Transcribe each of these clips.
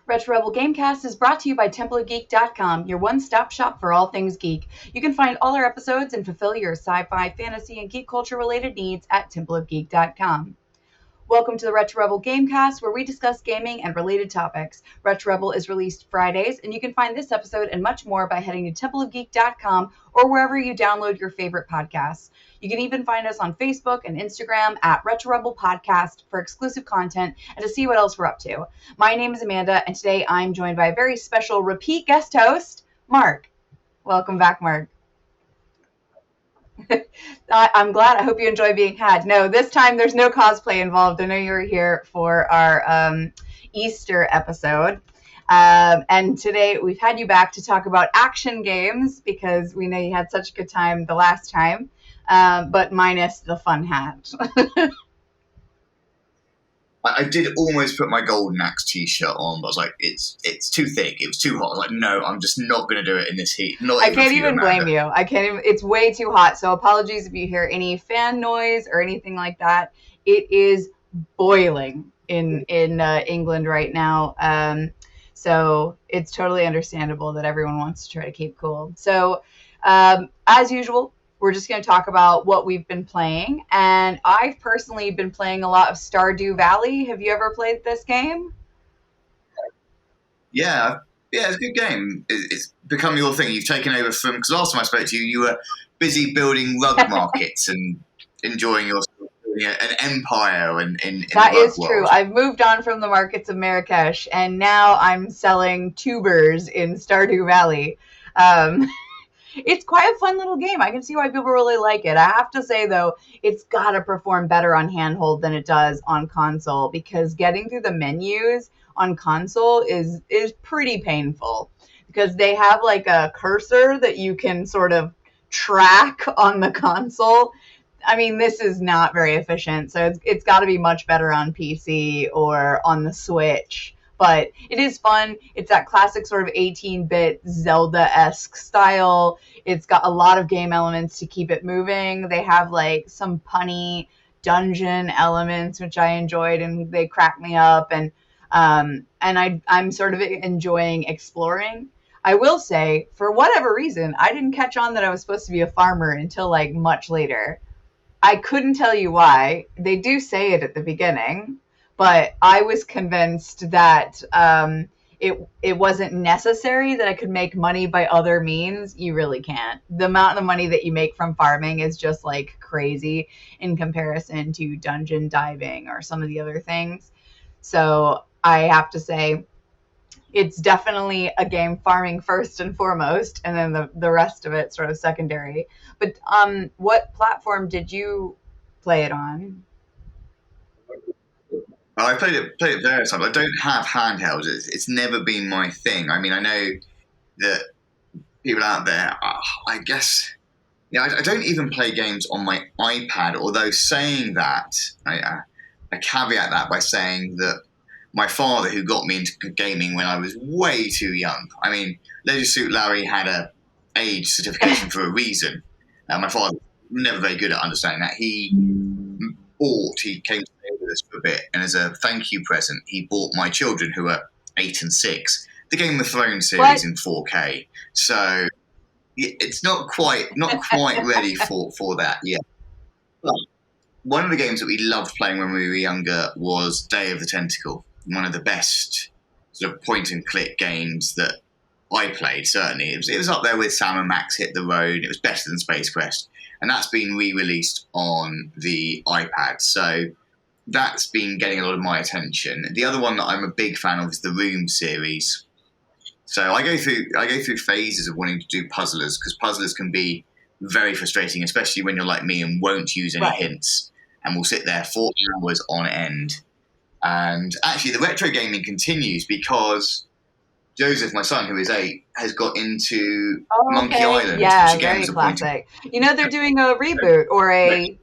Retro Rebel Gamecast is brought to you by TempleOfGeek.com, your one-stop shop for all things geek. You can find all our episodes and fulfill your sci-fi, fantasy, and geek culture-related needs at TempleOfGeek.com. Welcome to the Retro Rebel Gamecast, where we discuss gaming and related topics. Retro Rebel is released Fridays, and you can find this episode and much more by heading to TempleOfGeek.com or wherever you download your favorite podcasts. You can even find us on Facebook and Instagram at Retro Rebel Podcast for exclusive content and to see what else we're up to. My name is Amanda, and today I'm joined by a very special repeat guest host, Mark. Welcome back, Mark. I'm glad. I hope you enjoy being had. No, this time there's no cosplay involved. I know you were here for our Easter episode. And today we've had you back to talk about action games because we know you had such a good time the last time, but minus the fun hat. I did almost put my Golden Axe t-shirt on, but I was like, it's too thick. It was too hot. I was like, no, I'm just not going to do it in this heat. I can't even blame you. It's way too hot. So apologies if you hear any fan noise or anything like that. It is boiling in England right now. So it's totally understandable that everyone wants to try to keep cool. So as usual, we're just going to talk about what we've been playing. And I've personally been playing a lot of Stardew Valley. Have you ever played this game? Yeah, it's a good game. It's become your thing. You've taken over from, because last time I spoke to you, you were busy building rug markets and enjoying an empire in that the rug is world. True. I've moved on from the markets of Marrakesh, and now I'm selling tubers in Stardew Valley. It's quite a fun little game. I can see why people really like it. I have to say, though, it's got to perform better on handheld than it does on console, because getting through the menus on console is pretty painful, because they have like a cursor that you can sort of track on the console. I mean, this is not very efficient, so it's got to be much better on PC or on the Switch. But it is fun. It's that classic sort of 18-bit Zelda-esque style. It's got a lot of game elements to keep it moving. They have like some punny dungeon elements, which I enjoyed, and they crack me up. And I'm sort of enjoying exploring. I will say, for whatever reason, I didn't catch on that I was supposed to be a farmer until like much later. I couldn't tell you why. They do say it at the beginning. But I was convinced that it wasn't necessary, that I could make money by other means. You really can't. The amount of money that you make from farming is just like crazy in comparison to dungeon diving or some of the other things. So I have to say, it's definitely a game farming first and foremost, and then the rest of it sort of secondary. But what platform did you play it on? I played it various times. I don't have handhelds. It's never been my thing. I mean, I know that people out there, I guess, I don't even play games on my iPad, although saying that, I caveat that by saying that my father, who got me into gaming when I was way too young, I mean, Leisure Suit Larry had a age certification for a reason. My father was never very good at understanding that. He came to stay with us for a bit, and as a thank you present, he bought my children, who are 8 and 6, the Game of Thrones series in 4K. So it's not quite ready for that yet. But one of the games that we loved playing when we were younger was Day of the Tentacle, one of the best sort of point and click games that I played. Certainly, it was up there with Sam & Max Hit the Road. It was better than Space Quest. And that's been re-released on the iPad. So that's been getting a lot of my attention. The other one that I'm a big fan of is the Room series. So I go through phases of wanting to do puzzlers, because puzzlers can be very frustrating, especially when you're like me and won't use any hints and will sit there for hours on end. And actually the retro gaming continues because Joseph, my son, who is 8, has got into Monkey Island. Yeah, which again very classic. They're doing a reboot or a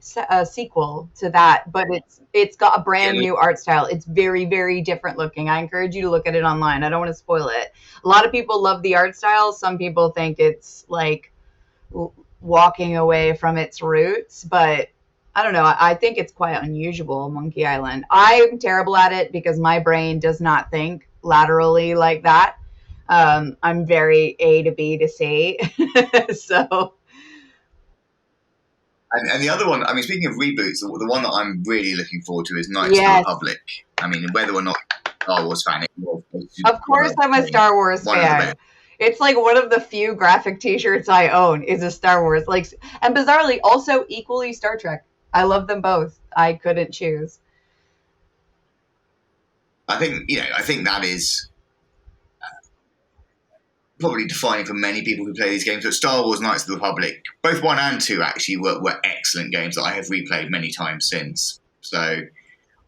sequel to that, but it's got a brand new art style. It's very, very different looking. I encourage you to look at it online. I don't want to spoil it. A lot of people love the art style. Some people think it's like walking away from its roots, but I don't know. I think it's quite unusual, Monkey Island. I'm terrible at it because my brain does not think laterally like that. I'm very A to B to C. So And the other one, I mean, speaking of reboots, the one that I'm really looking forward to is Knights of the yes, Republic. I mean, whether or not you're a Star Wars fan, it was of course I'm a Star Wars one of the fan. best. It's like one of the few graphic T-shirts I own is a Star Wars. Like, and bizarrely, also equally Star Trek. I love them both. I couldn't choose. I think that is probably defining for many people who play these games. But Star Wars Knights of the Republic, both 1 and 2 actually were excellent games that I have replayed many times since. So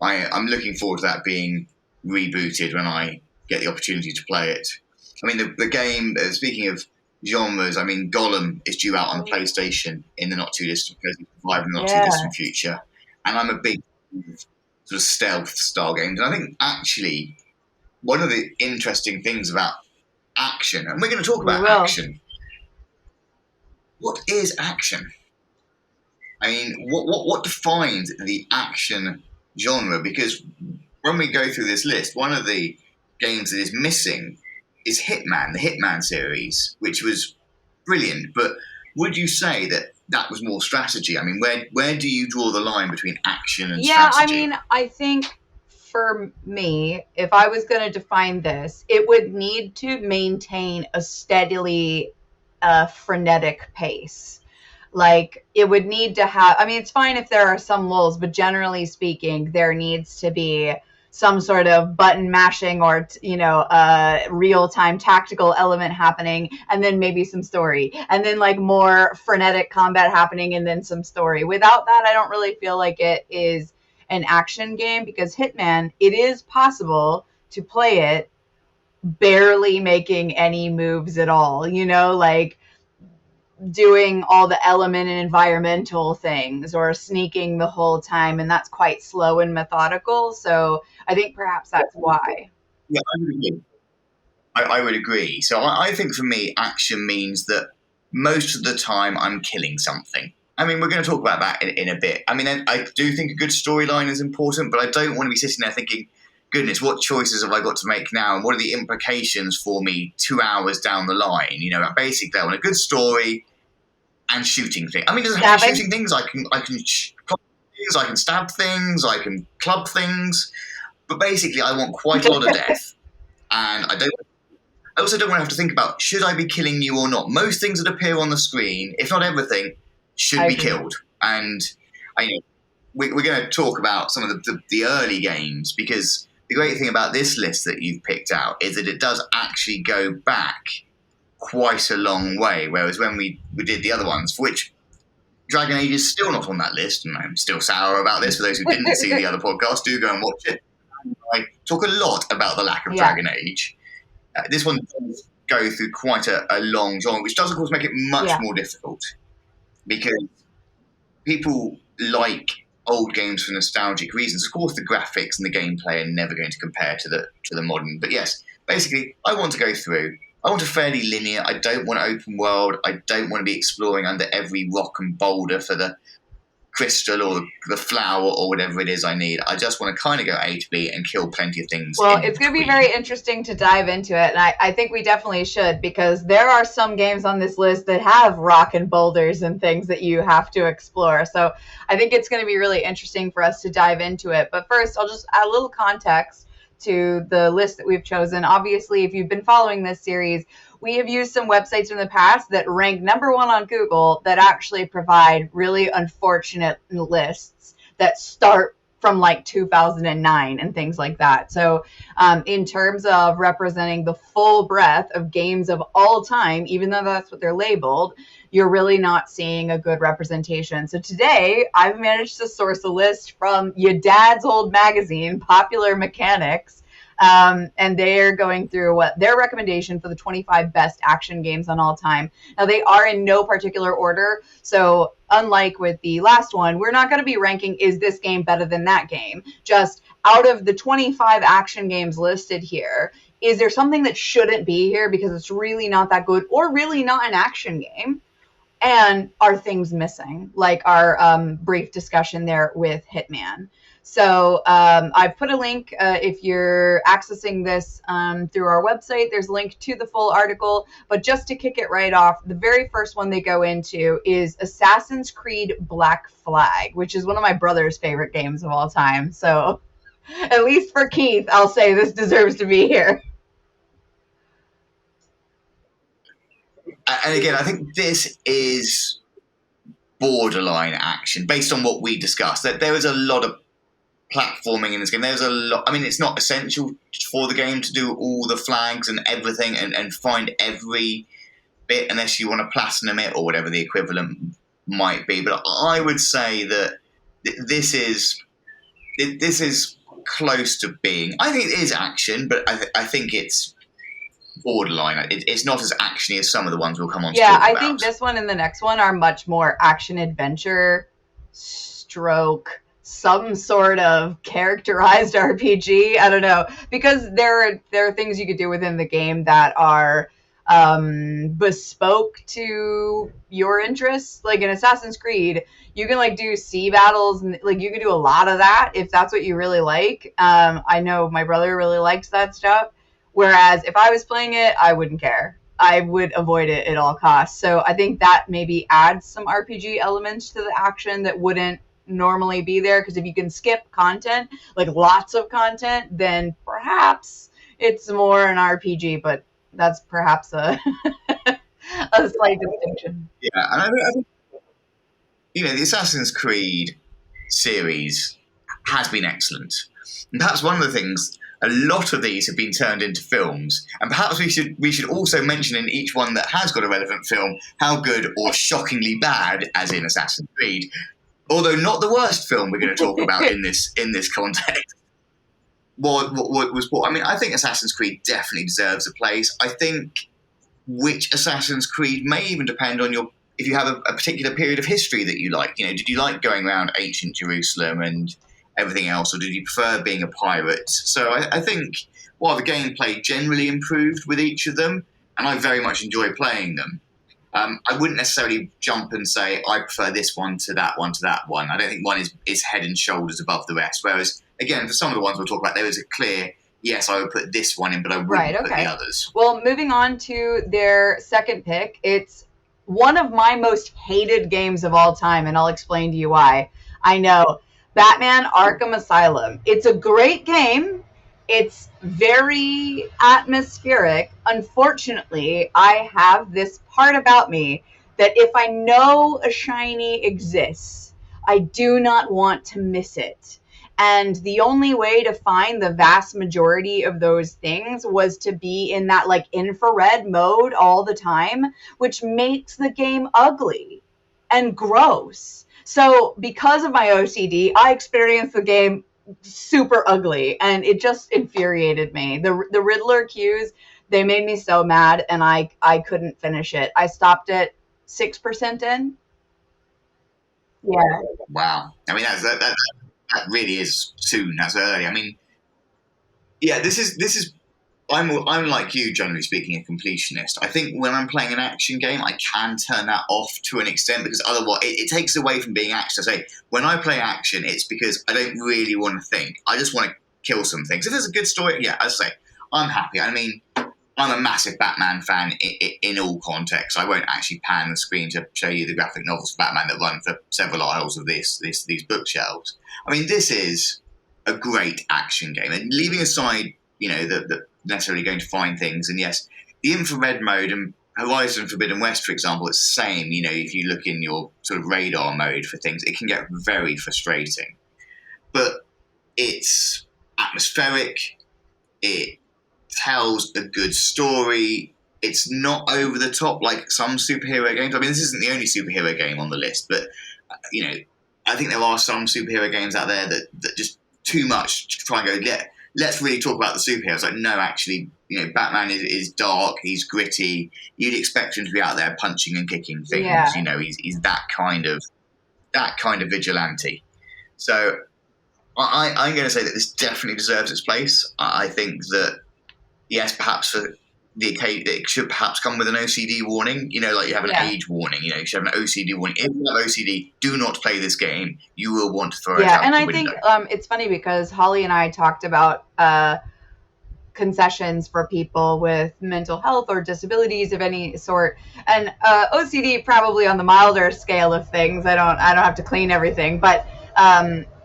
I'm looking forward to that being rebooted when I get the opportunity to play it. I mean, the game, speaking of genres, I mean, Gollum is due out on the PlayStation in the not too distant future. And I'm a big sort of stealth style games. And I think actually one of the interesting things about action, and we're going to talk about action. What is action? I mean, what defines the action genre? Because when we go through this list, one of the games that is missing is Hitman, the Hitman series, which was brilliant. But would you say that was more strategy? I mean, where do you draw the line between action and strategy? I mean, I think for me, if I was going to define this, it would need to maintain a steadily frenetic pace. Like, it would need to have, I mean, it's fine if there are some lulls, but generally speaking, there needs to be some sort of button mashing or, real-time tactical element happening, and then maybe some story, and then like more frenetic combat happening, and then some story. Without that, I don't really feel like it is an action game, because Hitman, it is possible to play it barely making any moves at all, like doing all the element and environmental things or sneaking the whole time, and that's quite slow and methodical. So I think perhaps that's why. Yeah, I would agree. So I think for me, action means that most of the time I'm killing something. I mean, we're going to talk about that in a bit. I mean, I do think a good storyline is important, but I don't want to be sitting there thinking, goodness, what choices have I got to make now? And what are the implications for me 2 hours down the line? Basically, I want a good story and shooting things. I mean, it doesn't have to be shooting things. I can club things, I can stab things, I can club things. But basically, I want quite a lot of death. And I also don't want to have to think about, should I be killing you or not? Most things that appear on the screen, if not everything, should be killed. And we're going to talk about some of the early games, because the great thing about this list that you've picked out is that it does actually go back quite a long way, whereas when we did the other ones, for which Dragon Age is still not on that list, and I'm still sour about this. For those who didn't see the other podcast, do go and watch it. I talk a lot about the lack of Dragon Age. This one does go through quite a long genre, which does, of course, make it much more difficult, because people like old games for nostalgic reasons. Of course, the graphics and the gameplay are never going to compare to the modern. But yes, basically, I want to go through. I want a fairly linear. I don't want an open world. I don't want to be exploring under every rock and boulder for the crystal or the flower or whatever it is I need. I just want to kind of go A to B and kill plenty of things. Well, it's going to be very interesting to dive into it, and I think we definitely should, because there are some games on this list that have rock and boulders and things that you have to explore. So I think it's going to be really interesting for us to dive into it. But first, I'll just add a little context to the list that we've chosen. Obviously, if you've been following this series, we have used some websites in the past that rank number one on Google that actually provide really unfortunate lists that start from like 2009 and things like that. So in terms of representing the full breadth of games of all time, even though that's what they're labeled, you're really not seeing a good representation. So today, I've managed to source a list from your dad's old magazine, Popular Mechanics, and they're going through what their recommendation for the 25 best action games on all time. Now, they are in no particular order, so unlike with the last one, we're not going to be ranking, is this game better than that game? Just out of the 25 action games listed here, is there something that shouldn't be here because it's really not that good, or really not an action game? And are things missing, like our brief discussion there with Hitman? So I've put a link if you're accessing this through our website. There's a link to the full article. But just to kick it right off, the very first one they go into is Assassin's Creed Black Flag, which is one of my brother's favorite games of all time. So at least for Keith, I'll say this deserves to be here. And again, I think this is borderline action based on what we discussed. That there is a lot of platforming in this game. There's a lot. I mean, it's not essential for the game to do all the flags and everything and find every bit unless you want to platinum it or whatever the equivalent might be. But I would say that this is close to being. I think it is action, but I think it's borderline. It's not as actiony as some of the ones we'll come on to talk about. I think this one and the next one are much more action adventure stroke some sort of characterized RPG. I don't know, because there are things you could do within the game that are bespoke to your interests. Like in Assassin's Creed, you can like do sea battles and like you can do a lot of that if that's what you really like. I know my brother really likes that stuff. Whereas if I was playing it, I wouldn't care. I would avoid it at all costs. So I think that maybe adds some RPG elements to the action that wouldn't normally be there, because if you can skip content, like lots of content, then perhaps it's more an RPG, but that's perhaps a slight distinction. Yeah, and I think the Assassin's Creed series has been excellent. And perhaps one of the things, a lot of these have been turned into films, and perhaps we should also mention in each one that has got a relevant film how good or shockingly bad, as in Assassin's Creed, although not the worst film we're going to talk about in this context. I think Assassin's Creed definitely deserves a place. I think which Assassin's Creed may even depend on if you have a particular period of history that you like. Did you like going around ancient Jerusalem and everything else, or did you prefer being a pirate? So I think while the gameplay generally improved with each of them, and I very much enjoy playing them, I wouldn't necessarily jump and say I prefer this one to that one to that one. I don't think one is head and shoulders above the rest. Whereas, again, for some of the ones we'll talk about, there is a clear, yes, I would put this one in, but I wouldn't put the others. Well, moving on to their second pick, it's one of my most hated games of all time, and I'll explain to you why. I know, Batman Arkham Asylum. It's a great game. It's very atmospheric. Unfortunately, I have this part about me that if I know a shiny exists, I do not want to miss it. And the only way to find the vast majority of those things was to be in that like infrared mode all the time, which makes the game ugly and gross. So because of my OCD, I experienced the game super ugly, and it just infuriated me. The Riddler cues, they made me so mad, and I couldn't finish it. I stopped at 6% in. Yeah. Wow. I mean, that really is soon. That's early. I mean, yeah, this is. I'm like you, generally speaking, a completionist. I think when I'm playing an action game, I can turn that off to an extent, because otherwise it takes away from being action. I say when I play action, it's because I don't really want to think. I just want to kill some things. If there's a good story, yeah, as I say, I'm happy. I mean, I'm a massive Batman fan in all contexts. I won't actually pan the screen to show you the graphic novels of Batman that run for several aisles of these bookshelves. I mean, this is a great action game, and leaving aside, the necessarily going to find things. And yes, the infrared mode and Horizon Forbidden West, for example, it's the same. If you look in your sort of radar mode for things, it can get very frustrating. But it's atmospheric. It tells a good story. It's not over the top like some superhero games. I mean, this isn't the only superhero game on the list, but I think there are some superhero games out there that just too much to try and go, let's really talk about the superheroes. Like, no, actually, Batman is dark, he's gritty. You'd expect him to be out there punching and kicking things. Yeah. He's that kind of vigilante. So I'm going to say that this definitely deserves its place. I think that, yes, perhaps for it should perhaps come with an OCD warning. Like you have an age warning. You should have an OCD warning. If you have OCD, do not play this game. You will want to throw it out and the I window. think it's funny because Holly and I talked about concessions for people with mental health or disabilities of any sort, and OCD probably on the milder scale of things. I don't have to clean everything, but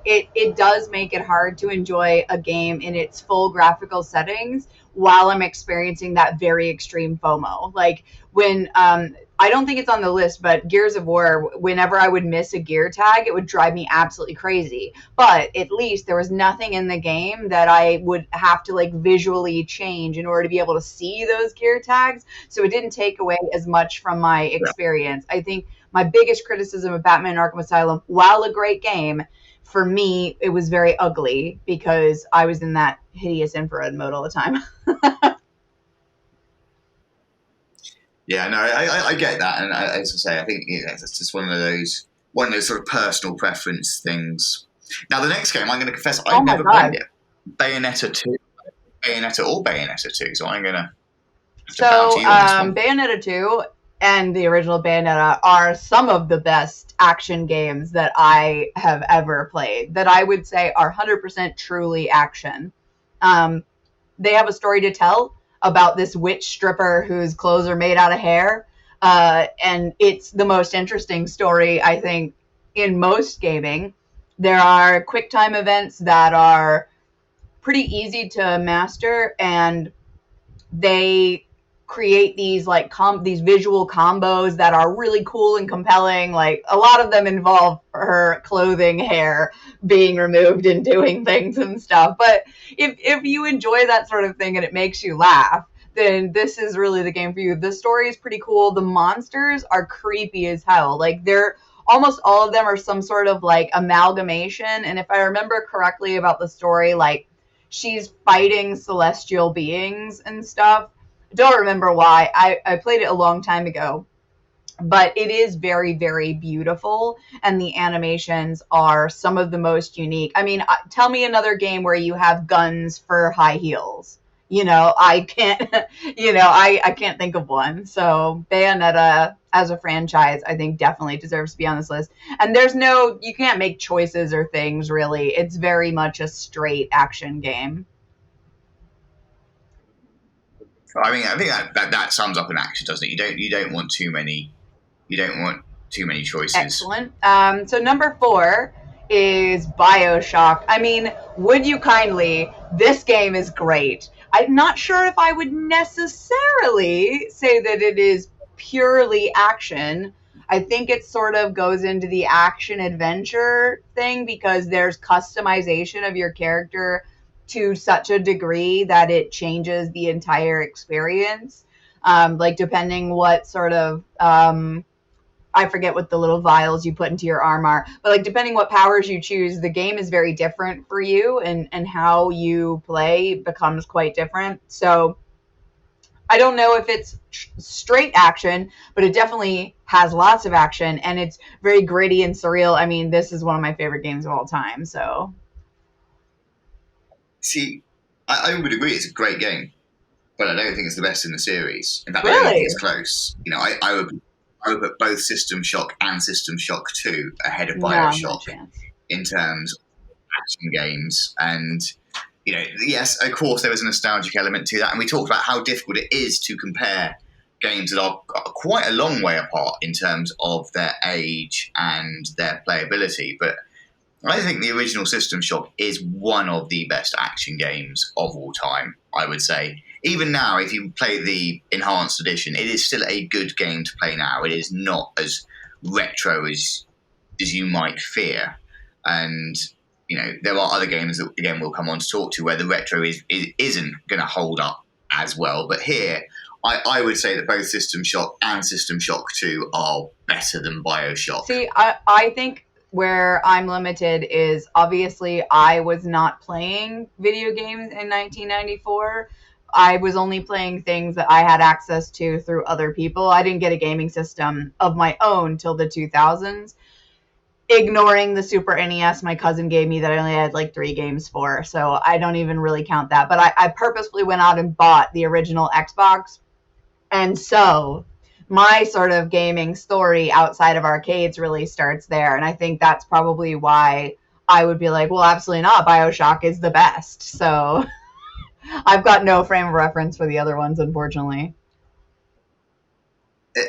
it does make it hard to enjoy a game in its full graphical settings while I'm experiencing that very extreme FOMO. Like when I don't think it's on the list, but Gears of War, whenever I would miss a gear tag, it would drive me absolutely crazy. But at least there was nothing in the game that I would have to like visually change in order to be able to see those gear tags. So it didn't take away as much from my experience. I think my biggest criticism of Batman Arkham Asylum, while a great game, for me, it was very ugly because I was in that hideous infrared mode all the time. Yeah, no, I get that, and as I say, I think it's just one of those sort of personal preference things. Now, the next game, I'm going to confess, I've never played it. Bayonetta 2, Bayonetta 2. So I'm going to. So, Bayonetta 2 and the original Bayonetta are some of the best action games that I have ever played, that I would say are 100% truly action. They have a story to tell about this witch stripper whose clothes are made out of hair. And it's the most interesting story, I think, in most gaming. There are quick time events that are pretty easy to master, and they create these like these visual combos that are really cool and compelling. Like a lot of them involve her clothing hair being removed and doing things and stuff. But if you enjoy that sort of thing and it makes you laugh, then this is really the game for you. The story is pretty cool. The monsters are creepy as hell. Like they're almost all of them are some sort of like amalgamation. And if I remember correctly about the story, like she's fighting celestial beings and stuff. I don't remember why. I played it a long time ago, but it is very, very beautiful, and the animations are some of the most unique. I mean, tell me another game where you have guns for high heels. I can't, I can't think of one. So Bayonetta as a franchise, I think definitely deserves to be on this list. And you can't make choices or things really. It's very much a straight action game. I think that sums up an action, doesn't it? You don't want too many choices. Excellent. So number 4 is Bioshock. I mean, would you kindly? This game is great. I'm not sure if I would necessarily say that it is purely action. I think it sort of goes into the action adventure thing because there's customization of your character to such a degree that it changes the entire experience. Like depending what sort of I forget what the little vials you put into your arm are, but like depending what powers you choose, the game is very different for you, and how you play becomes quite different. So I don't know if it's straight action, but it definitely has lots of action, and it's very gritty and surreal. I mean, this is one of my favorite games of all time. So, see, I would agree it's a great game, but I don't think it's the best in the series. In fact, really? I don't think it's close. I would put both System Shock and System Shock 2 ahead of Bioshock in terms of action games. And, yes, of course, there was a nostalgic element to that. And we talked about how difficult it is to compare games that are quite a long way apart in terms of their age and their playability. But I think the original System Shock is one of the best action games of all time, I would say. Even now, if you play the Enhanced Edition, it is still a good game to play now. It is not as retro as you might fear. And, there are other games that, again, we'll come on to talk to where the retro isn't going to hold up as well. But here, I would say that both System Shock and System Shock 2 are better than Bioshock. See, I think where I'm limited is obviously I was not playing video games in 1994. I was only playing things that I had access to through other people. I didn't get a gaming system of my own till the 2000s. ignoring the Super NES my cousin gave me that I only had like 3 games for, so I don't even really count that. But I purposefully went out and bought the original Xbox, and so my sort of gaming story outside of arcades really starts there, and I think that's probably why I would be like, well, absolutely not. Bioshock is the best. So I've got no frame of reference for the other ones, unfortunately.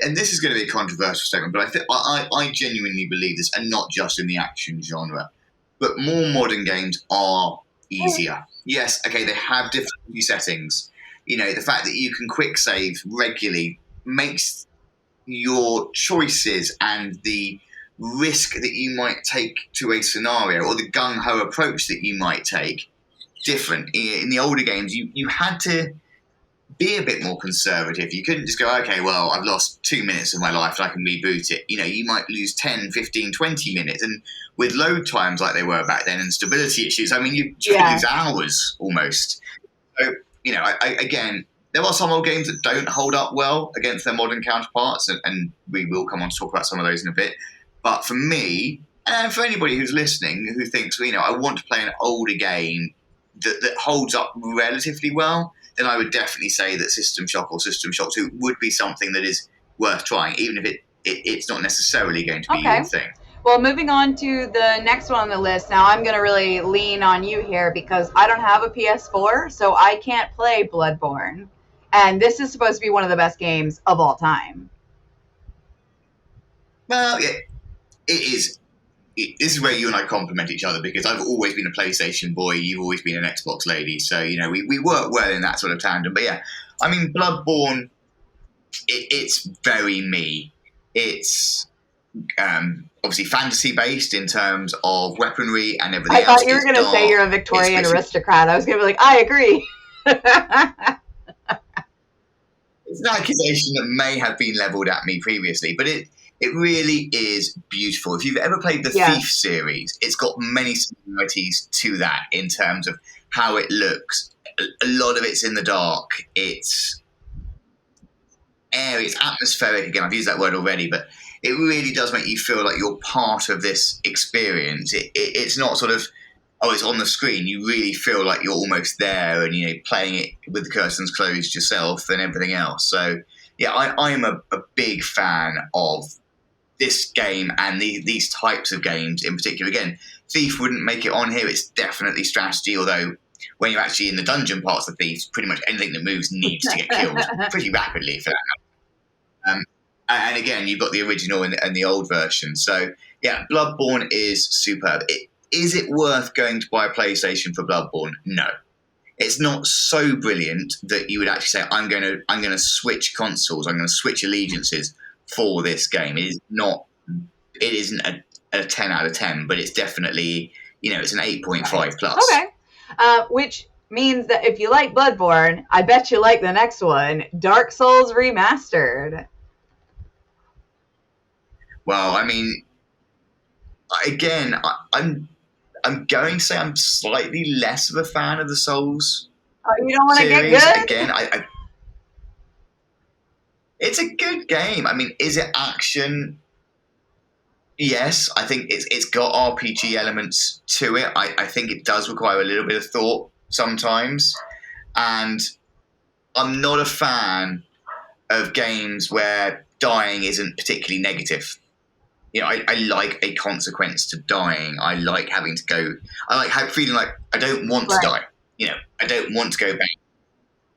And this is going to be a controversial statement, but I genuinely believe this, and not just in the action genre, but more modern games are easier. Yes, okay, they have difficulty settings. You know, the fact that you can quick save regularly makes your choices and the risk that you might take to a scenario, or the gung-ho approach that you might take, different. In the older games, you had to be a bit more conservative. You couldn't just go, okay, well, I've lost 2 minutes of my life and I can reboot it. You know, you might lose 10, 15, 20 minutes. And with load times like they were back then and stability issues, I mean, you could lose hours almost. So, you know, again, there are some old games that don't hold up well against their modern counterparts, and we will come on to talk about some of those in a bit. But for me, and for anybody who's listening who thinks, well, you know, I want to play an older game that holds up relatively well, then I would definitely say that System Shock or System Shock 2 would be something that is worth trying, even if it's not necessarily going to be your thing. Well, moving on to the next one on the list. Now, I'm going to really lean on you here because I don't have a PS4, so I can't play Bloodborne. And this is supposed to be one of the best games of all time. Well, yeah, it is. This is where you and I complement each other, because I've always been a PlayStation boy, you've always been an Xbox lady, so, you know, we work well in that sort of tandem. But yeah, I mean, Bloodborne, it's very me. It's obviously fantasy-based in terms of weaponry and everything else. I thought you were going to say you're a Victorian aristocrat. I was going to be like, I agree. It's an accusation that may have been levelled at me previously, but it really is beautiful. If you've ever played the Thief series, it's got many similarities to that in terms of how it looks. A lot of it's in the dark. It's airy. It's atmospheric. Again, I've used that word already, but it really does make you feel like you're part of this experience. It's not sort of, oh, it's on the screen. You really feel like you're almost there and, you know, playing it with the curtains closed yourself and everything else. So, yeah, I am a big fan of this game and these types of games in particular. Again, Thief wouldn't make it on here. It's definitely strategy, although when you're actually in the dungeon parts of Thief, pretty much anything that moves needs to get killed pretty rapidly for that. And again, you've got the original and the old version. So, yeah, Bloodborne is superb. Is it worth going to buy a PlayStation for Bloodborne? No. It's not so brilliant that you would actually say, I'm going to switch consoles, I'm going to switch allegiances for this game. It isn't a 10 out of 10, but it's definitely, you know, it's an 8.5 plus. Okay. Which means that if you like Bloodborne, I bet you like the next one, Dark Souls Remastered. Well, I mean, again, I'm going to say I'm slightly less of a fan of the Souls. Oh, you don't want to get good? Again, it's a good game. I mean, is it action? Yes, I think it's got RPG elements to it. I think it does require a little bit of thought sometimes. And I'm not a fan of games where dying isn't particularly negative. You know, I like a consequence to dying. I like having to go. I like feeling like I don't want to die. You know, I don't want to go back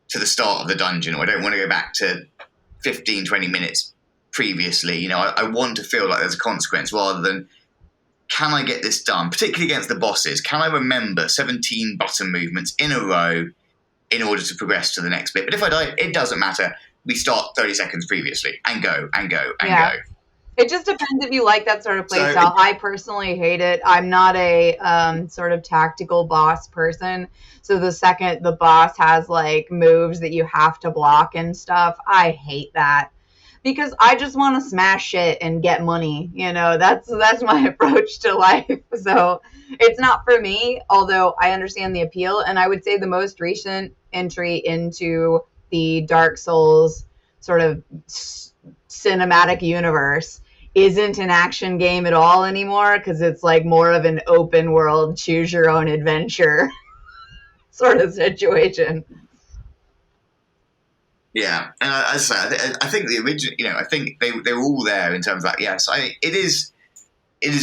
to the start of the dungeon, or I don't want to go back to 15, 20 minutes previously. You know, I want to feel like there's a consequence rather than, can I get this done? Particularly against the bosses. Can I remember 17 button movements in a row in order to progress to the next bit? But if I die, it doesn't matter. We start 30 seconds previously and go and go and go. It just depends if you like that sort of play style. I personally hate it. I'm not a sort of tactical boss person. So the second the boss has like moves that you have to block and stuff, I hate that. Because I just want to smash shit and get money. You know, that's my approach to life. So it's not for me, although I understand the appeal. And I would say the most recent entry into the Dark Souls sort of cinematic universe isn't an action game at all anymore, because it's like more of an open world, choose your own adventure sort of situation. Yeah, and as I say, I think the original, I think they were all there in terms of that. Yes, it is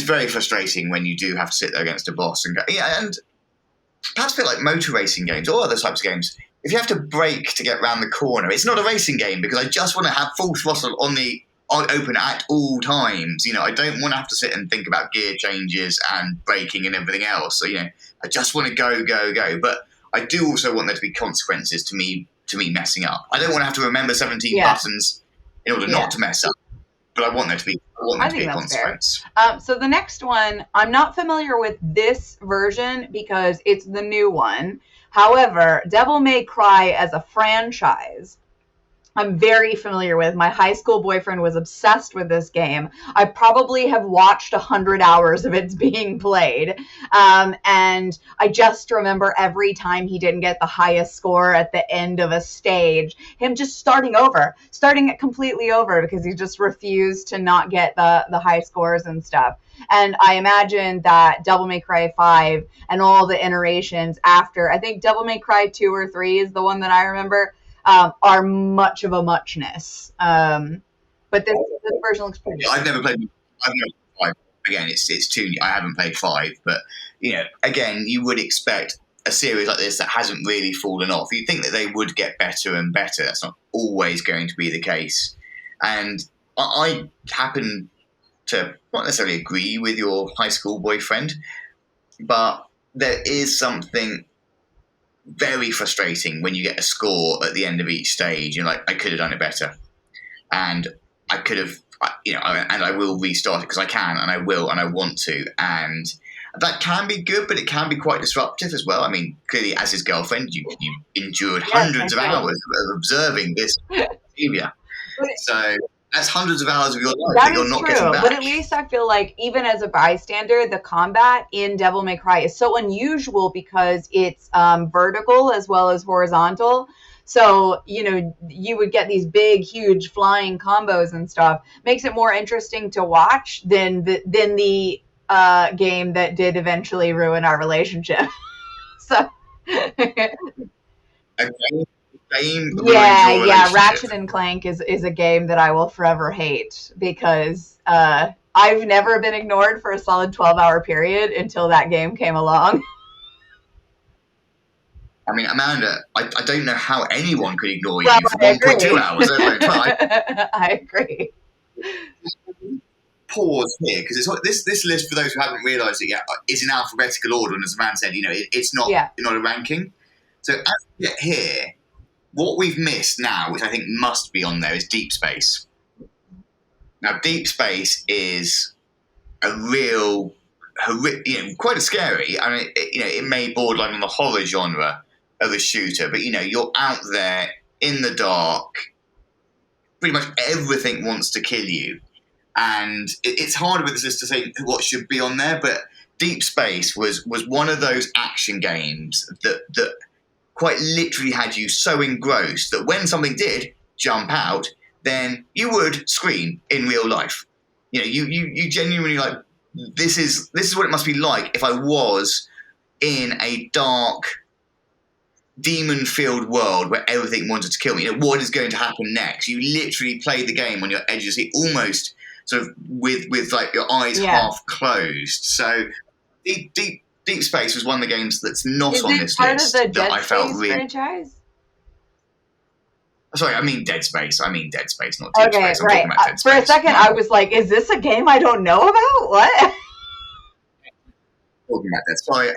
very frustrating when you do have to sit there against a boss and go, yeah, and perhaps a bit like motor racing games or other types of games. If you have to brake to get around the corner, it's not a racing game because I just want to have full throttle on open at all times. I don't want to have to sit and think about gear changes and braking and everything else. So, I just want to go, go, go. But I do also want there to be consequences to me messing up. I don't want to have to remember 17 buttons in order not to mess up. But I want there to be a consequence. So the next one, I'm not familiar with this version because it's the new one. However, Devil May Cry as a franchise, I'm very familiar with. My high school boyfriend was obsessed with this game. I probably have watched 100 hours of it being played. And I just remember every time he didn't get the highest score at the end of a stage, him just starting it completely over because he just refused to not get the high scores and stuff. And I imagine that Devil May Cry 5 and all the iterations after, I think Devil May Cry 2 or 3 is the one that I remember, are much of a muchness. But this version looks pretty good. I've never played 5. Again, it's too new. I haven't played 5, but again, you would expect a series like this that hasn't really fallen off. You'd think that they would get better and better. That's not always going to be the case. And I happen to not necessarily agree with your high school boyfriend, but there is something very frustrating when you get a score at the end of each stage. You're like, I could have done it better, and I could have, and I will restart it because I can, and I will, and I want to, and that can be good, but it can be quite disruptive as well. I mean, clearly, as his girlfriend, you endured hundreds of hours of observing this behavior, so that's hundreds of hours of your life that you're not getting back. But at least I feel like even as a bystander, the combat in Devil May Cry is so unusual because it's vertical as well as horizontal. So, you would get these big, huge flying combos and stuff. Makes it more interesting to watch than the game that did eventually ruin our relationship. So. Okay. Ratchet and Clank is a game that I will forever hate because I've never been ignored for a solid 12-hour period until that game came along. I mean, Amanda, I don't know how anyone could ignore you for 1.2 hours over time. I agree. Pause here because this list, for those who haven't realised it yet, is in alphabetical order, and as the man said, it's not a ranking. So as we get here, what we've missed now, which I think must be on there, is Deep Space. Now, Deep Space is a real, quite a scary. I mean, it may borderline on the horror genre of a shooter, but you're out there in the dark. Pretty much everything wants to kill you, and it's hard with this list to say what should be on there. But Deep Space was one of those action games that quite literally had you so engrossed that when something did jump out, then you would scream in real life. You genuinely like, this is what it must be like if I was in a dark, demon-filled world where everything wanted to kill me. What is going to happen next? You literally play the game on your edge of your seat, almost sort of with like your eyes half closed. So Deep Space was one of the games that's not on this list of the that I felt Space really. Franchise? Sorry, I mean Dead Space, not Deep Space. I'm talking about Dead Space. For a second, I was like, "Is this a game I don't know about? What?" Talking about Dead Space.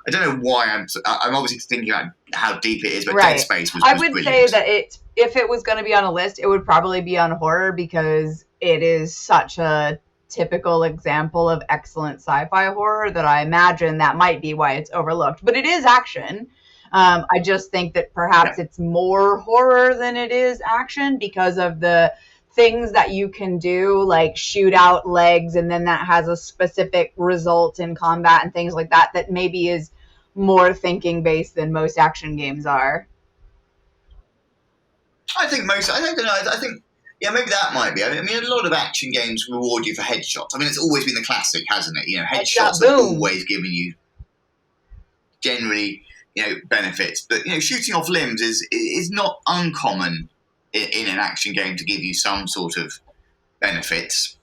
I don't know why I'm obviously thinking about how deep it is, but Dead Space was. I would say that if it was going to be on a list, it would probably be on horror because it is such a typical example of excellent sci-fi horror that I imagine that might be why it's overlooked. But it is action. I just think that perhaps it's more horror than it is action because of the things that you can do, like shoot out legs, and then that has a specific result in combat and things like that, that maybe is more thinking based than most action games are. I think Yeah, maybe that might be. I mean, a lot of action games reward you for headshots. I mean, it's always been the classic, hasn't it? Headshots have always given you generally, benefits. But shooting off limbs is not uncommon in an action game to give you some sort of benefits.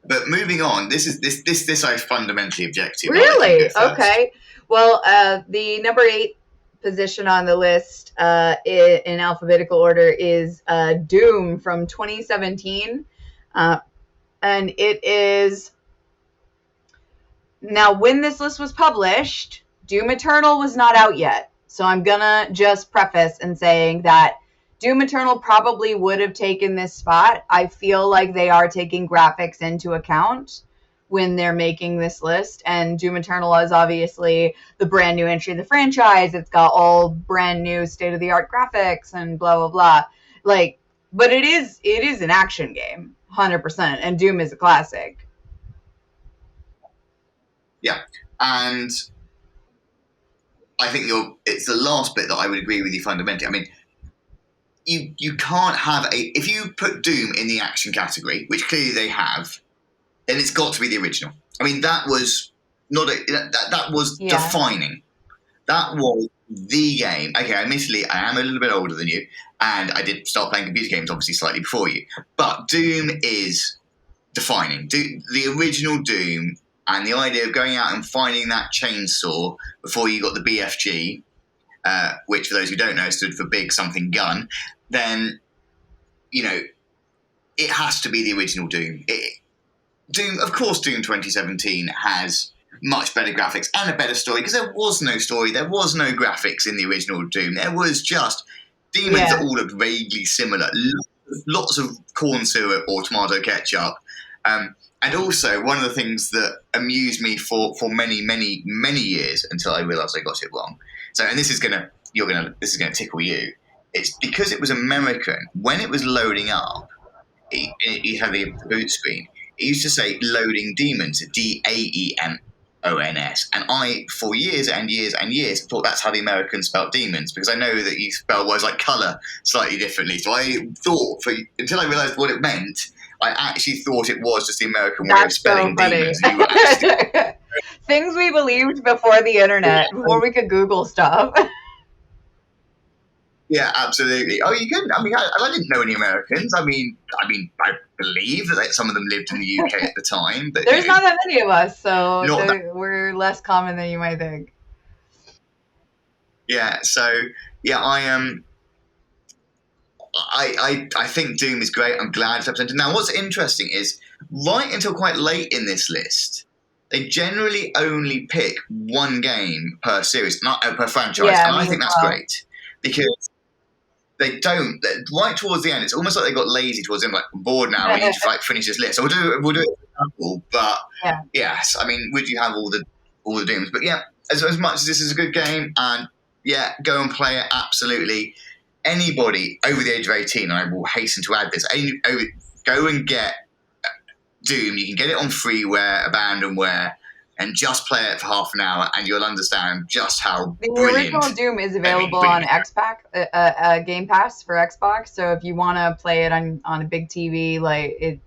But moving on, this I fundamentally object to. Really? Okay. Well, the number 8 position on the list in alphabetical order is Doom from 2017. And it is... Now, when this list was published, Doom Eternal was not out yet. So I'm going to just preface in saying that Doom Eternal probably would have taken this spot. I feel like they are taking graphics into account when they're making this list. And Doom Eternal is obviously the brand new entry of the franchise. It's got all brand new state-of-the-art graphics and blah, blah, blah. But it is an action game, 100%. And Doom is a classic. Yeah. And I think it's the last bit that I would agree with you fundamentally. I mean, you can't have if you put Doom in the action category, which clearly they have, then it's got to be the original. I mean, that was that was defining. That was the game. Okay, admittedly, I am a little bit older than you, and I did start playing computer games obviously slightly before you. But Doom is defining. The original Doom, and the idea of going out and finding that chainsaw before you got the BFG, which for those who don't know stood for Big Something Gun, then, it has to be the original Doom. Of course, Doom 2017 has much better graphics and a better story, because there was no story, there was no graphics in the original Doom. There was just demons that all looked vaguely similar. Lots of corn syrup or tomato ketchup. And also, one of the things that amused me for many, many, many years until I realised I got it wrong. So, and this is gonna tickle you. It's because it was American. When it was loading up, it had the boot screen. It used to say "loading demons," DAEMONS, and I, for years and years and years, thought that's how the Americans spelled demons, because I know that you spell words like colour slightly differently. So I thought, until I realised what it meant, I actually thought it was just the American way of spelling demons. Things we believed before the internet, before we could Google stuff. Yeah, absolutely. Oh, you couldn't. I mean, I didn't know any Americans. I mean, I believe that some of them lived in the UK at the time, but there's not that many of us, so we're less common than you might think. Yeah. So yeah, I think Doom is great. I'm glad it's represented. Now, what's interesting is right until quite late in this list, they generally only pick one game per series, not per franchise, and I think that's great, because they don't. Right towards the end, it's almost like they got lazy towards the end. Like, I'm bored now. We need to finish this list. So we'll do it. But yes, I mean, would you have all the Dooms? But yeah, as much as this is a good game, and go and play it. Absolutely, anybody over the age of 18, and I will hasten to add this. Go and get Doom. You can get it on freeware, abandonware, and just play it for half an hour, and you'll understand just how brilliant. The original Doom is available on Game Pass for Xbox, so if you want to play it on a big TV,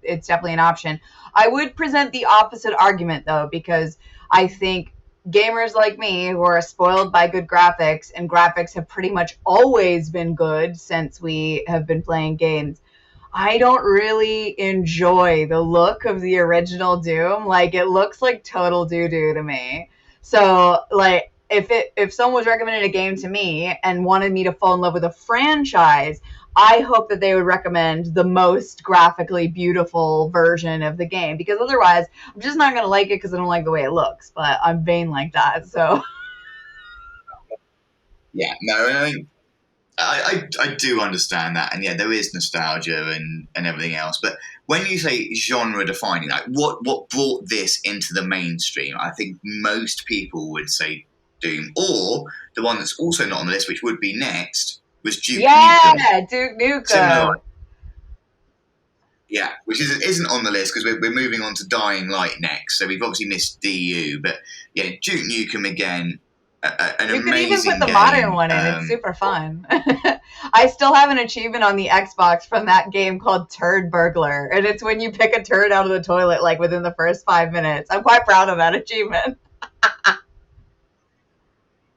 it's definitely an option. I would present the opposite argument, though, because I think gamers like me who are spoiled by good graphics, and graphics have pretty much always been good since we have been playing games, I don't really enjoy the look of the original Doom. It looks like total doo-doo to me. So, if someone was recommending a game to me and wanted me to fall in love with a franchise, I hope that they would recommend the most graphically beautiful version of the game, because otherwise, I'm just not going to like it because I don't like the way it looks. But I'm vain like that, so. Yeah, no, I do understand that, and there is nostalgia and everything else. But when you say genre defining, what brought this into the mainstream? I think most people would say Doom, or the one that's also not on the list, which would be next, was Duke Nukem. Yeah, Duke Nukem. Similar, yeah, which isn't on the list because we're moving on to Dying Light next. So we've obviously missed DU, but Duke Nukem again. an You could even amazing put the game. modern one in. It's super fun. I still have an achievement on the Xbox from that game called Turd Burglar, and it's when you pick a turd out of the toilet like within the first 5 minutes. I'm quite proud of that achievement.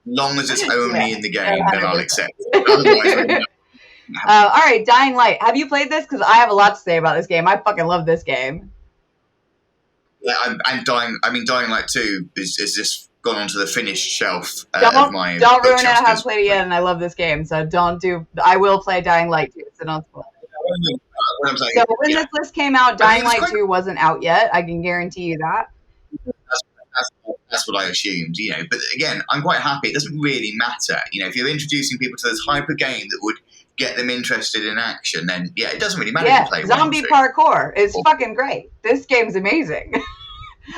Long as it's only in the game, then I'll 100%. accept it. Otherwise, All right, Dying Light. Have you played this? Because I have a lot to say about this game. I fucking love this game. yeah, I'm dying. I mean, Dying Light 2 is just gone onto the finished shelf Don't of my ruin it. I bookshelf, haven't played it yet, and I love this game, so don't do. I will play Dying Light 2, so don't spoil it. what I'm saying, So when yeah, this list came out, I mean, Dying Light 2 wasn't out yet. I can guarantee you that. that's what I assumed, you know. But again, I'm quite happy. It doesn't really matter, you know. If you're introducing people to this type of game that would get them interested in action, then yeah, it doesn't really matter if you play zombie parkour is fucking great. This game's amazing.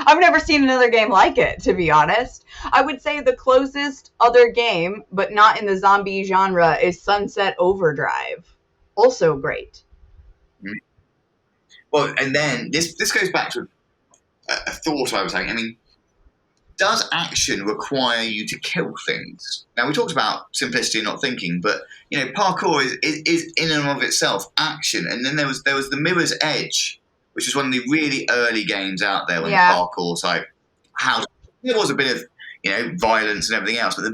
I've never seen another game like it, to be honest. I would say the closest other game, but not in the zombie genre, is Sunset Overdrive. Also great. Well, and then this goes back to a thought I was having. I mean, does action require you to kill things? Now, we talked about simplicity and not thinking, but you know, parkour is in and of itself action. And then there was the Mirror's Edge, which was one of the really early games out there when the parkour type. There was a bit of, you know, violence and everything else, but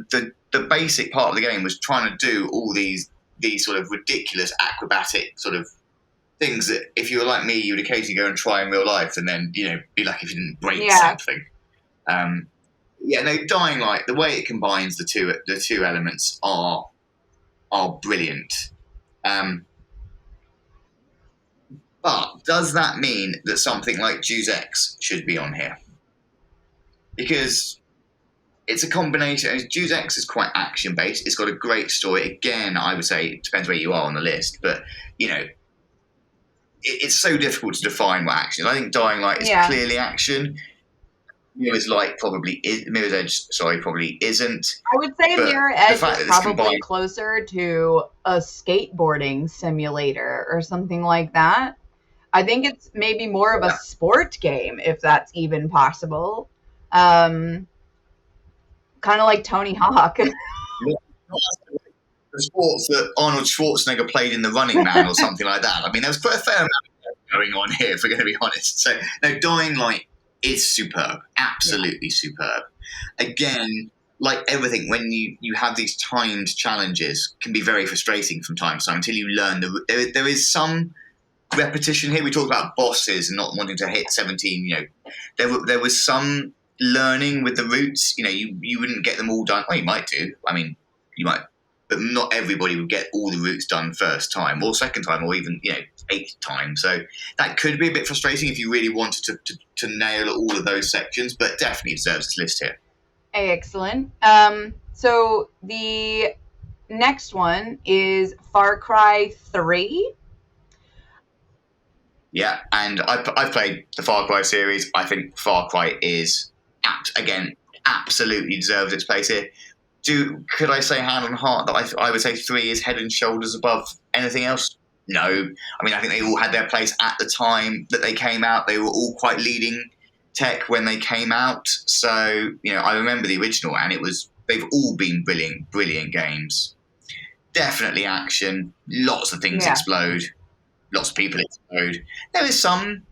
the basic part of the game was trying to do all these sort of ridiculous acrobatic sort of things that if you were like me, you would occasionally go and try in real life, and then, you know, be lucky if you didn't break something. Dying Light, the way it combines the two elements are brilliant. But does that mean that something like Deus Ex should be on here? Because it's a combination. Deus Ex is quite action-based. It's got a great story. Again, I would say it depends where you are on the list. But, you know, it's so difficult to define what action is. I think Dying Light is clearly action. Mirror's Edge probably isn't. I would say Mirror's Edge is probably closer to a skateboarding simulator or something like that. I think it's maybe more of a sport game, if that's even possible. Kind of like Tony Hawk. The sports that Arnold Schwarzenegger played in The Running Man or something like that. I mean, there's quite a fair amount going on here, if we're going to be honest. So, no, Dying Light is superb. Absolutely superb. Again, like everything, when you have these timed challenges, can be very frustrating from time to time until you learn. There is some repetition here. We talked about bosses and not wanting to hit 17. You know, there was some learning with the routes. You know, you wouldn't get them all done. Well, you might do. I mean, you might, but not everybody would get all the routes done first time or second time or even, you know, 8th time. So that could be a bit frustrating if you really wanted to nail all of those sections, but definitely deserves this list here. Excellent. So the next one is Far Cry 3. Yeah, and I've played the Far Cry series. I think Far Cry is, again, absolutely deserves its place here. Could I say hand on heart that I would say 3 is head and shoulders above anything else? No. I mean, I think they all had their place at the time that they came out. They were all quite leading tech when they came out. So, you know, I remember the original, and they've all been brilliant games. Definitely action. Lots of things explode. Lots of people explode. There is some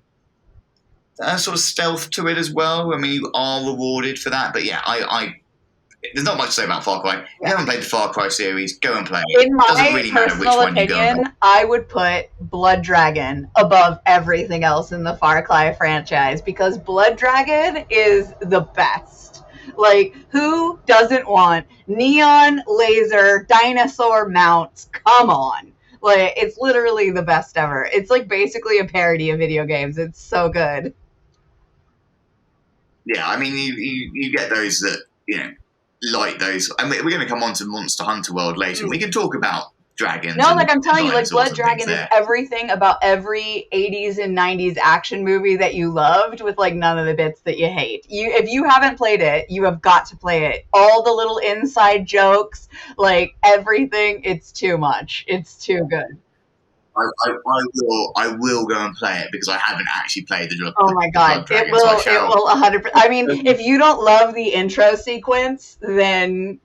sort of stealth to it as well. I mean, you are rewarded for that. But yeah, there's not much to say about Far Cry. If you haven't played the Far Cry series, go and play it. In my personal opinion, I would put Blood Dragon above everything else in the Far Cry franchise because Blood Dragon is the best. Like, who doesn't want neon laser dinosaur mounts? Come on. Like, it's literally the best ever. It's like basically a parody of video games. It's so good. Yeah, I mean, you get those that, you know, like those. And we're going to come on to Monster Hunter World later. We can talk about dragons. No, like I'm telling you, like Blood Dragon is everything about every 80s and 90s action movie that you loved with like none of the bits that you hate. If you haven't played it, you have got to play it. All the little inside jokes, like everything, it's too much. It's too good. I will go and play it because I haven't actually played the. Oh my god, it will 100%. I mean, if you don't love the intro sequence, then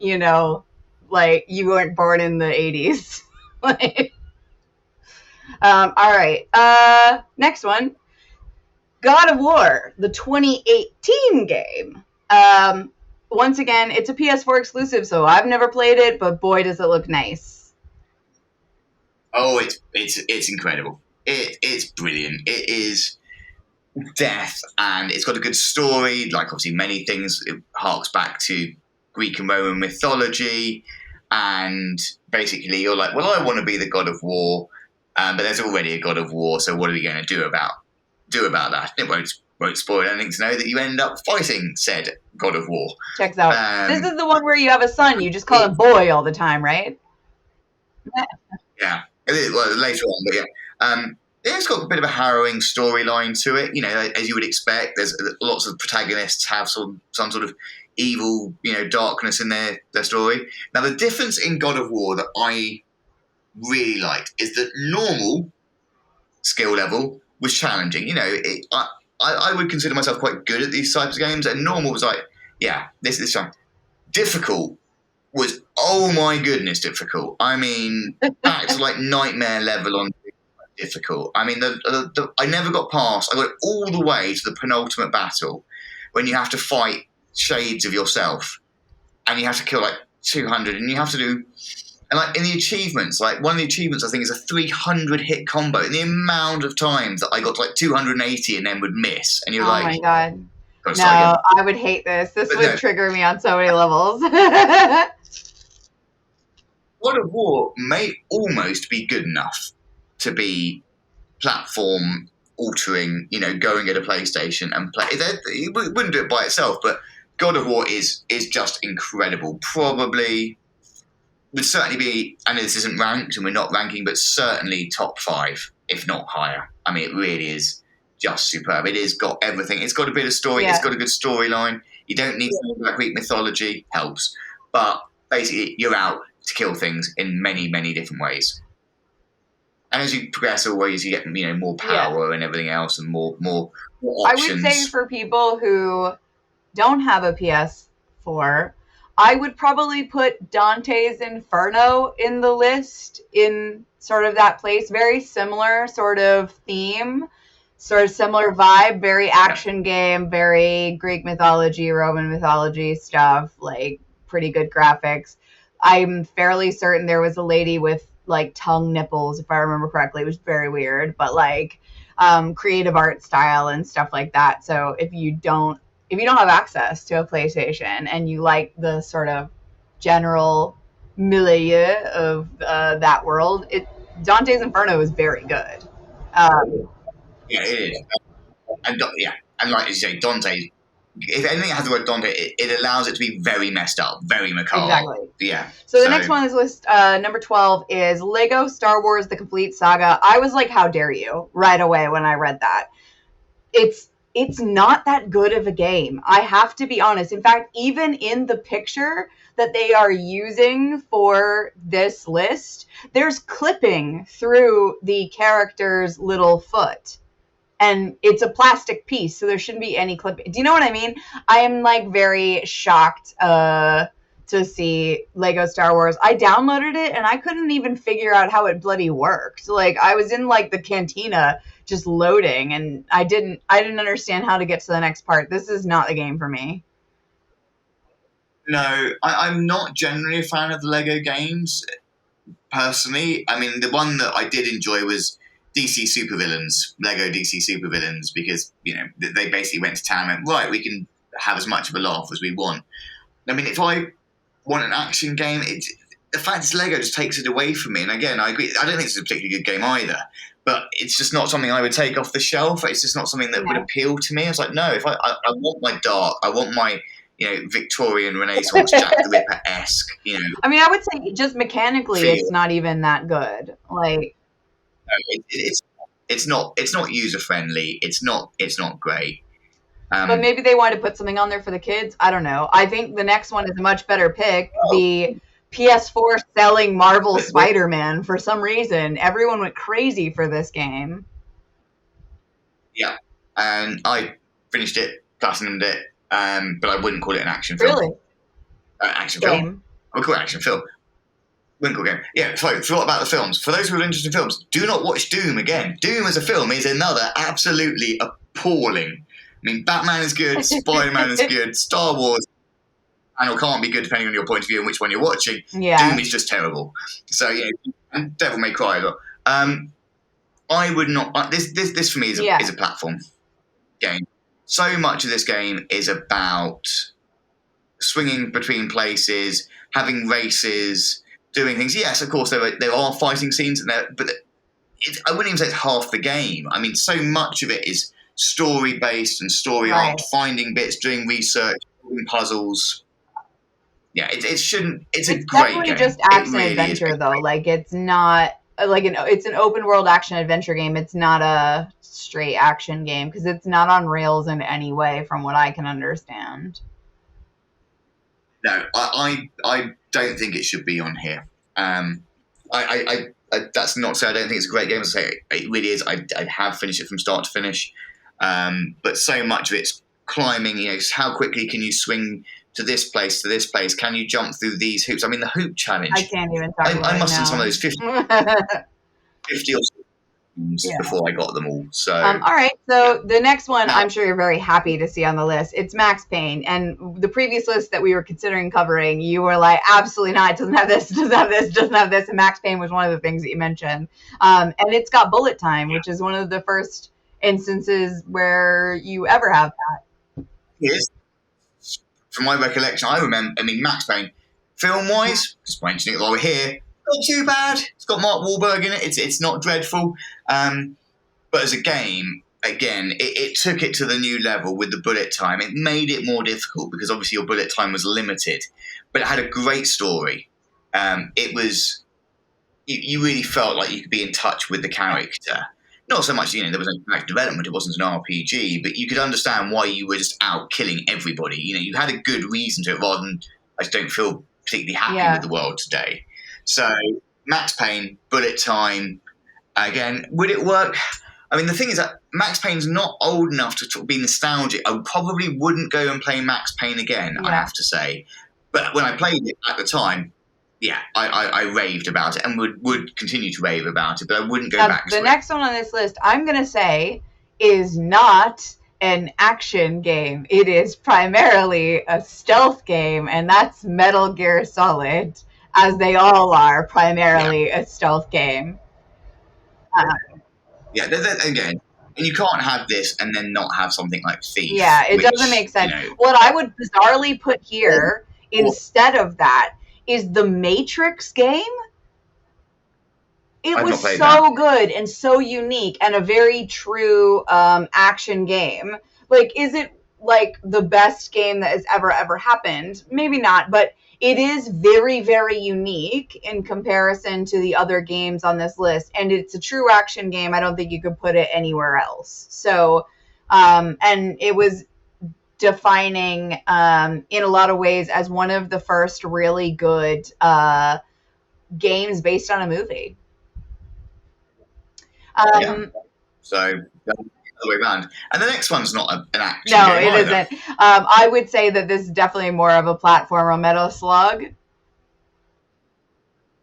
like you weren't born in the 80s. Like, all right, next one, God of War, the 2018 game. Once again, it's a PS4 exclusive, so I've never played it, but boy, does it look nice. Oh, it's incredible. It's brilliant. It is death, and it's got a good story. Like, obviously, many things, it harks back to Greek and Roman mythology, and basically you're like, well, I want to be the God of War, but there's already a God of War, so what are we going to do about that? It won't spoil anything to know that you end up fighting said God of War. Checks out. This is the one where you have a son. You just call him boy all the time, right? Yeah. Well, later on, but yeah. It's got a bit of a harrowing storyline to it. As you would expect, there's lots of protagonists have some sort of evil, darkness in their story. Now, the difference in God of War that I really liked is that normal skill level was challenging. I would consider myself quite good at these types of games, and normal was like, yeah, this time. Difficult was, oh my goodness, difficult. I mean, back to like nightmare level on difficult. I mean, I never got past. I got all the way to the penultimate battle when you have to fight shades of yourself, and you have to kill like 200, and you have to do. And like in the achievements, like one of the achievements I think is a 300 hit combo. And the amount of times that I got to like 280 and then would miss, and you're like, oh my god, no, I would hate this. This would trigger me on so many levels. God of War may almost be good enough to be platform altering, going at a PlayStation and play. It wouldn't do it by itself, but God of War is just incredible. Probably would certainly be, I know this isn't ranked and we're not ranking, but certainly top 5, if not higher. I mean, it really is just superb. It has got everything. It's got a bit of story. Yeah. It's got a good storyline. You don't need something like Greek mythology. Helps. But basically, you're out to kill things in many, many different ways. And as you progress, always you get more power and everything else, and more options. I would say for people who don't have a PS4, I would probably put Dante's Inferno in the list, in sort of that place. Very similar sort of theme, sort of similar vibe, very action game, very Greek mythology, Roman mythology stuff, like pretty good graphics. I'm fairly certain there was a lady with like tongue nipples, if I remember correctly. It was very weird, but like creative art style and stuff like that. So if you don't have access to a PlayStation and you like the sort of general milieu of that world, Dante's Inferno is very good. Yeah, it is. And like you say, Dante, if anything has the word Dante, it allows it to be very messed up, very macabre. Exactly. Yeah. So the next one on this list, number 12, is Lego Star Wars: The Complete Saga. I was like, how dare you, right away when I read that. It's not that good of a game. I have to be honest. In fact, even in the picture that they are using for this list, there's clipping through the character's little foot. And it's a plastic piece, so there shouldn't be any clipping. Do you know what I mean? I am like very shocked to see Lego Star Wars. I downloaded it and I couldn't even figure out how it bloody worked. Like, I was in like the cantina just loading, and I didn't understand how to get to the next part. This is not the game for me. No, I'm not generally a fan of the Lego games, personally. I mean, the one that I did enjoy was DC Supervillains, Lego DC Supervillains, because, they basically went to town and went, right, we can have as much of a laugh as we want. I mean, if I want an action game, the fact it's Lego just takes it away from me. And again, I agree, I don't think it's a particularly good game either, but it's just not something I would take off the shelf. It's just not something that would appeal to me. It's like, no, if I want my dark, I want my, Victorian Renaissance Jack the Ripper-esque, I mean, I would say just mechanically, it's not even that good. Like, it's not user friendly. It's not great. But maybe they wanted to put something on there for the kids. I don't know. I think the next one is a much better pick. The PS4 selling Marvel Spider-Man for some reason. Everyone went crazy for this game. Yeah, and I finished it, platinumed it, but I wouldn't call it an action film. Really? Action film? Game. I would call it action film. Wouldn't call it game. Yeah, so forgot about the films. For those who are interested in films, do not watch Doom again. Doom as a film is another absolutely appalling. I mean, Batman is good, Spider-Man is good, Star Wars and can't be good depending on your point of view and which one you're watching. Yeah. Doom is just terrible. So yeah, and Devil May Cry as well. I would not. This for me is a platform game. So much of this game is about swinging between places, having races, doing things. Yes, of course there are fighting scenes in there, but I wouldn't even say it's half the game. I mean, so much of it is story based and story arc, finding bits, doing research, doing puzzles. Yeah, it shouldn't. It's a great game. It's definitely just action adventure though. Like it's not like it's an open world action adventure game. It's not a straight action game because it's not on rails in any way, from what I can understand. No, I don't think it should be on here. I that's not to say I don't think it's a great game. As I say, it really is. I have finished it from start to finish, but so much of it's climbing. You know, how quickly can you swing to this place, to this place? Can you jump through these hoops? I mean, the hoop challenge. I can't even talk about I must have done some of those 50 or so before I got them all. So, all right. So the next one, I'm sure you're very happy to see on the list. It's Max Payne, and the previous list that we were considering covering, you were like, absolutely not. It doesn't have this. Doesn't have this. Doesn't have this. And Max Payne was one of the things that you mentioned. And it's got bullet time, which is one of the first instances where you ever have that. Yes. From my recollection, I mean, Max Payne, film-wise, just mentioning it while we're here, not too bad. It's got Mark Wahlberg in it. It's not dreadful. But as a game, again, it took it to the new level with the bullet time. It made it more difficult because obviously your bullet time was limited. But it had a great story. It was... You really felt like you could be in touch with the character. Not so much, there was no character development, it wasn't an RPG, but you could understand why you were just out killing everybody. You had a good reason to it rather than, I just don't feel particularly happy with the world today. So, Max Payne, bullet time, again, would it work? I mean, the thing is that Max Payne's not old enough to be nostalgic. I probably wouldn't go and play Max Payne again, I have to say. But when I played it at the time, yeah, I raved about it and would continue to rave about it, but I wouldn't go back to it. The next one on this list, I'm going to say, is not an action game. It is primarily a stealth game, and that's Metal Gear Solid, as they all are primarily a stealth game. Again, and you can't have this and then not have something like Thief. Yeah, it doesn't make sense. What I would bizarrely put here instead of that is the Matrix game. It was so good and so unique and a very true action game. Like, is it like the best game that has ever happened? Maybe not, but it is very, very unique in comparison to the other games on this list. And it's a true action game. I don't think you could put it anywhere else. So, and it was defining in a lot of ways as one of the first really good games based on a movie. So the way around. And the next one's not an action game. No, it isn't. I would say that this is definitely more of a platformer, Metal Slug.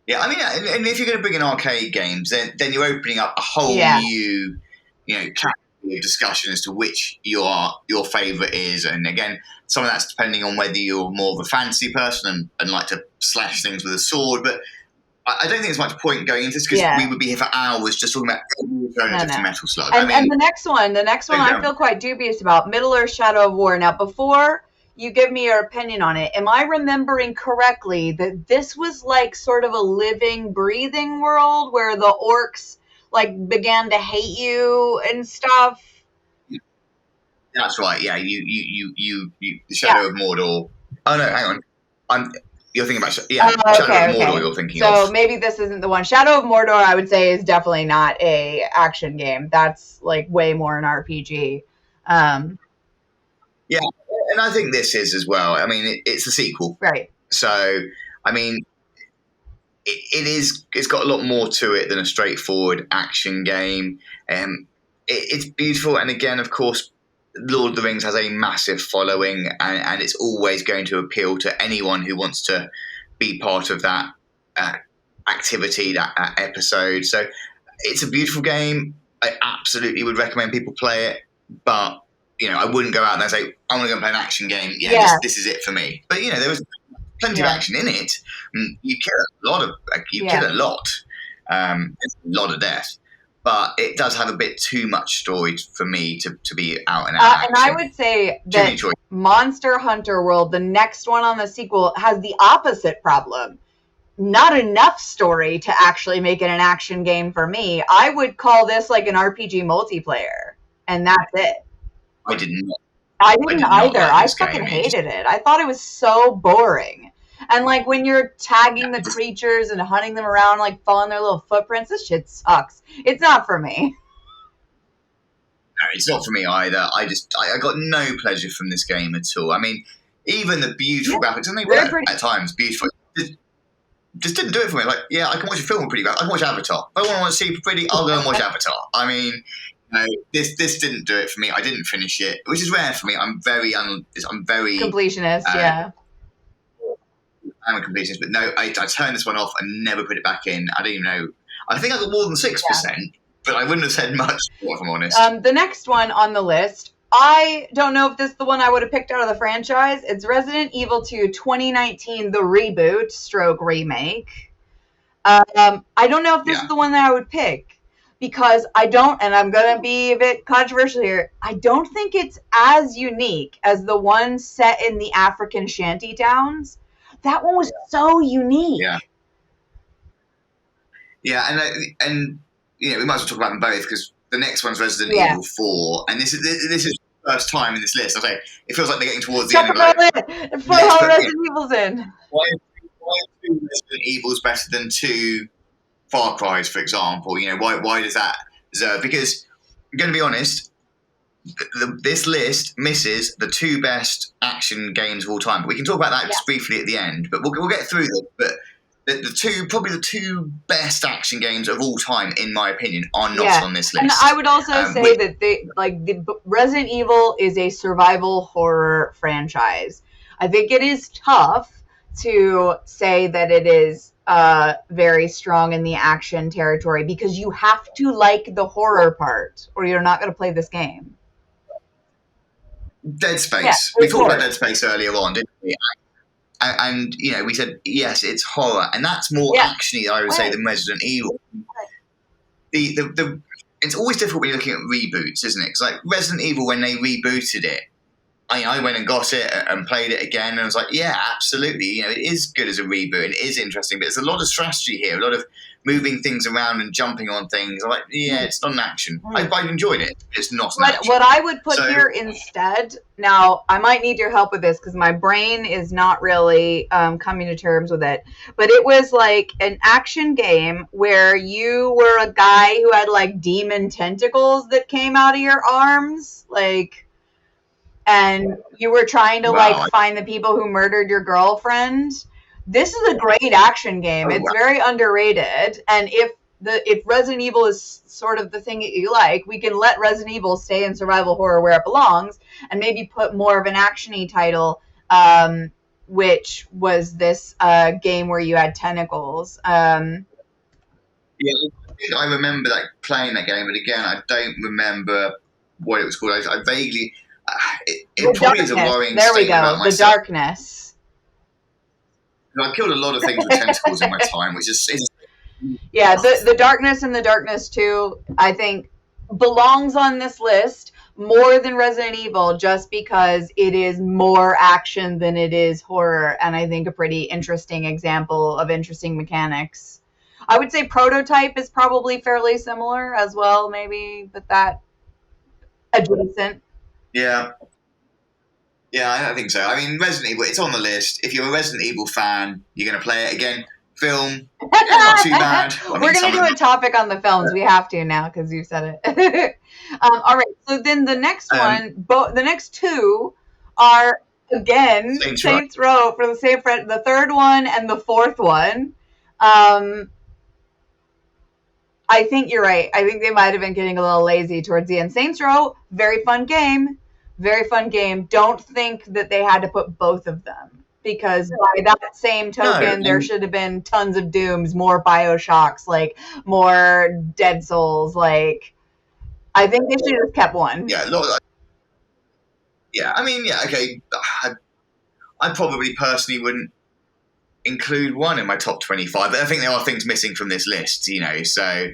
Yeah, I mean, and if you're going to bring in arcade games, then you're opening up a whole new, category of discussion as to which your favourite is. And again, some of that's depending on whether you're more of a fantasy person and like to slash things with a sword. But I don't think there's much point going into this because we would be here for hours just talking about alternative to Metal Slug. And the next one I feel quite dubious about, Middle-earth: Shadow of War. Now, before you give me your opinion on it, am I remembering correctly that this was like sort of a living, breathing world where the orcs like began to hate you and stuff? That's right. Yeah, you the Shadow of Mordor. Oh no, hang on. You're thinking about Shadow of Mordor. You're thinking of. So maybe this isn't the one. Shadow of Mordor, I would say, is definitely not a action game. That's like way more an RPG. Yeah, and I think this is as well. I mean, it's a sequel, right? So, I mean, it's got a lot more to it than a straightforward action game. It's beautiful, and again, of course, Lord of the Rings has a massive following, and it's always going to appeal to anyone who wants to be part of that activity, that episode. So it's a beautiful game. I absolutely would recommend people play it, but I wouldn't go out there and say, I want to go and play an action game. Yeah. This is it for me. But there was plenty of action in it. You kill a lot kill a lot. There's a lot of death. But it does have a bit too much story for me to be out and out. And I would say that Monster Hunter World, the next one on the sequel, has the opposite problem. Not enough story to actually make it an action game for me. I would call this like an RPG multiplayer, and that's it. I didn't either. I fucking hated it. I thought it was so boring. And like when you're tagging the creatures and hunting them around, like following their little footprints, this shit sucks. It's not for me. No, it's not for me either. I got no pleasure from this game at all. I mean, even the beautiful graphics, and they were at times beautiful, just didn't do it for me. Like, yeah, I can watch a film with pretty graphics. I can watch Avatar. If I want to see pretty, I'll go and watch Avatar. I mean, this didn't do it for me. I didn't finish it, which is rare for me. I'm very completionist. I'm a completionist, but no, I turned this one off and never put it back in. I don't even know. I think I got more than 6%, but I wouldn't have said much more, if I'm honest. The next one on the list, I don't know if this is the one I would have picked out of the franchise. It's Resident Evil 2 2019, the reboot / remake. I don't know if this is the one that I would pick, because I don't, and I'm going to be a bit controversial here, I don't think it's as unique as the one set in the African shanty towns. That one was so unique. Yeah, and we might as well talk about them both, because the next one's Resident Evil 4, and this is the first time in this list. I say it feels like they're getting towards the end. For how Resident Evil's in. Why are 2 Resident Evils better than 2 Far Cry's, for example? Why does that deserve? Because I'm going to be honest. This list misses the 2 best action games of all time. But we can talk about that just briefly at the end. But we'll get through this. But the two best action games of all time, in my opinion, are not on this list. And I would also say that the Resident Evil is a survival horror franchise. I think it is tough to say that it is very strong in the action territory, because you have to like the horror part, or you're not going to play this game. Dead Space. We talked about Dead Space earlier on, didn't we? And we said, yes, it's horror, and that's more actiony, I would say, than Resident Evil. It's always difficult when you're looking at reboots, isn't it? Because like Resident Evil, when they rebooted it, I went and got it and played it again, and I was like, yeah, absolutely. It is good as a reboot, and it is interesting, but there's a lot of strategy here, a lot of moving things around and jumping on things. I'm like, it's not an action. I enjoyed it. It's not an action. What I would put here instead, now I might need your help with this because my brain is not really coming to terms with it, but it was like an action game where you were a guy who had like demon tentacles that came out of your arms, and you were trying to find the people who murdered your girlfriend. This is a great action game. It's very underrated. And if Resident Evil is sort of the thing that you like, we can let Resident Evil stay in survival horror where it belongs, and maybe put more of an action-y title, which was this game where you had tentacles. Yeah, I remember playing that game, but again, I don't remember what it was called. I vaguely... it probably is a worrying There we go. The Darkness. I've killed a lot of things with tentacles in my time, which is... Yeah, the Darkness and the Darkness 2, I think, belongs on this list more than Resident Evil, just because it is more action than it is horror, and I think a pretty interesting example of interesting mechanics. I would say Prototype is probably fairly similar as well, maybe, but that adjacent. Yeah. Yeah, I think so. I mean, Resident Evil, it's on the list. If you're a Resident Evil fan, you're going to play it again. Film, not too bad. We're going to do a topic on the films. We have to now because you said it. All right. So then the next one, the next 2 are, again, Saints Row for the same friend, the 3rd one and the 4th one. Um, I think you're right. I think they might have been getting a little lazy towards the end. Saints Row, very fun game. Very fun game. Don't think that they had to put both of them. Because by that same token, No, there should have been tons of Dooms, more Bioshocks, like more Dead Souls. Like, I think they should have kept one. yeah, yeah. I mean, yeah, okay. I probably personally wouldn't include one in my top 25, but I think there are things missing from this list, you know. So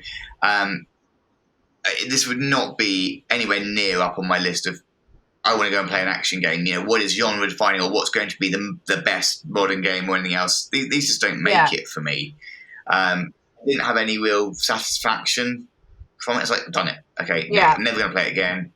this would not be anywhere near up on my list of I want to go and play an action game. You know, what is genre defining or what's going to be the best modern game or anything else? These just don't make it for me. Didn't have any real satisfaction from it. It's like, done it. Okay, I'm never going to play it again.